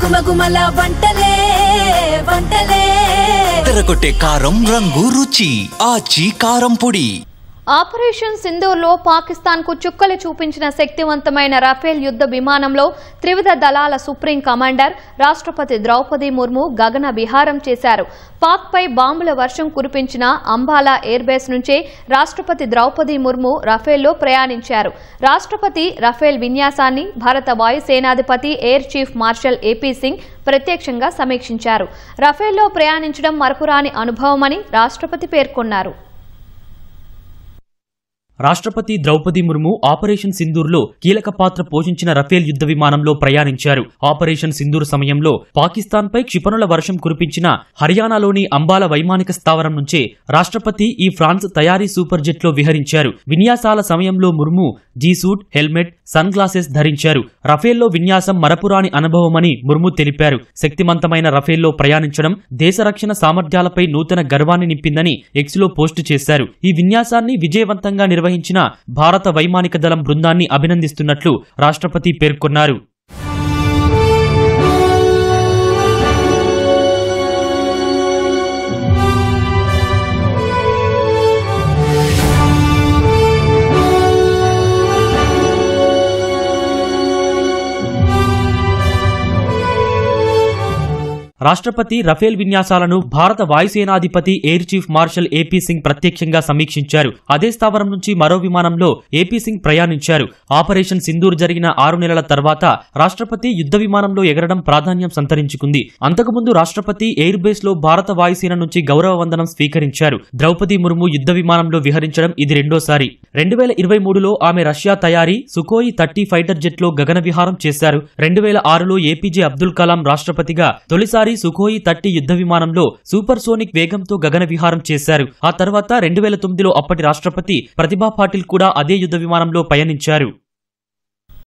గుమగుమల వంటలే వంటలే తెరకొట్టే కారం రంగు రుచి ఆచి కారం పొడి. ఆపరేషన్ సింధూర్లో పాకిస్తాన్కు చుక్కలు చూపించిన శక్తివంతమైన రఫేల్ యుద్ధ విమానంలో త్రివిధ దళాల సుప్రీం కమాండర్ రాష్ట్రపతి ద్రౌపది ముర్ము గగన విహారం చేశారు. పాక్పై బాంబుల వర్షం కురిపించిన అంబాలా ఎయిర్బేస్ నుంచే రాష్ట్రపతి ద్రౌపది ముర్ము రఫేల్లో ప్రయాణించారు. రాష్ట్రపతి రఫేల్ విన్యాసాన్ని భారత వాయుసేనాధిపతి air chief marshal AP Singh ప్రత్యక్షంగా సమీక్షించారు. రఫేల్లో ప్రయాణించడం మరపురాని అనుభవమని రాష్ట్రపతి పేర్కొన్నారు. రాష్ట్రపతి ద్రౌపది ముర్ము ఆపరేషన్ సింధూర్లో కీలక పాత్ర పోషించిన రఫేల్ యుద్ధ విమానంలో ప్రయాణించారు. ఆపరేషన్ సింధూర్ సమయంలో పాకిస్తాన్పై క్షిపణుల వర్షం కురిపించిన హర్యానాలోని అంబాల వైమానిక స్థావరం నుంచే రాష్ట్రపతి ఈ ఫ్రాన్స్ తయారీ సూపర్ జెట్లో విహరించారు. విన్యాసాల సమయంలో Murmu G suit, helmet, sun glasses ధరించారు. రఫేల్లో విన్యాసం మరపురాని అనుభవమని ముర్ము తెలిపారు. శక్తివంతమైన రఫేల్లో ప్రయాణించడం దేశ రక్షణ సామర్థ్యాలపై నూతన గర్వాన్ని నింపిందని ఎక్స్లో పోస్టు చేశారు. ఈ విన్యాసాన్ని విజయవంతంగా నిర్వహించిన భారత వైమానిక దళం బృందాన్ని అభినందిస్తున్నట్లు రాష్ట్రపతి పేర్కొన్నారు. రాష్ట్రపతి రఫేల్ విన్యాసాలను భారత వాయుసేనాధిపతి air chief marshal AP Singh ప్రత్యక్షంగా సమీక్షించారు. అదే స్థావరం నుంచి మరో విమానంలో ఏపీ సింగ్ ప్రయాణించారు. ఆపరేషన్ సింధూర్ జరిగిన 6 నెలల తర్వాత రాష్ట్రపతి యుద్ధ విమానంలో ఎగరడం ప్రాధాన్యం సంతరించుకుంది. అంతకుముందు రాష్ట్రపతి ఎయిర్ బేస్ లో భారత వాయుసేన నుంచి గౌరవ వందనం స్వీకరించారు. ద్రౌపది ముర్ము యుద్ధ విమానంలో విహరించడం ఇది రెండోసారి. 2023లో ఆమె రష్యా తయారీ సుఖోయి 30 ఫైటర్ జెట్ లో గగన విహారం చేశారు. 2006లో ఏపీజే అబ్దుల్ కలాం రాష్ట్రపతిగా తొలిసారి సుఖోయి 30 యుద్ధ విమానంలో సూపర్ సోనిక్ వేగంతో గగన విహారం చేశారు. ఆ తర్వాత 2009లో అప్పటి రాష్ట్రపతి ప్రతిభా పాటిల్ కూడా అదే యుద్ధ విమానంలో పయనించారు.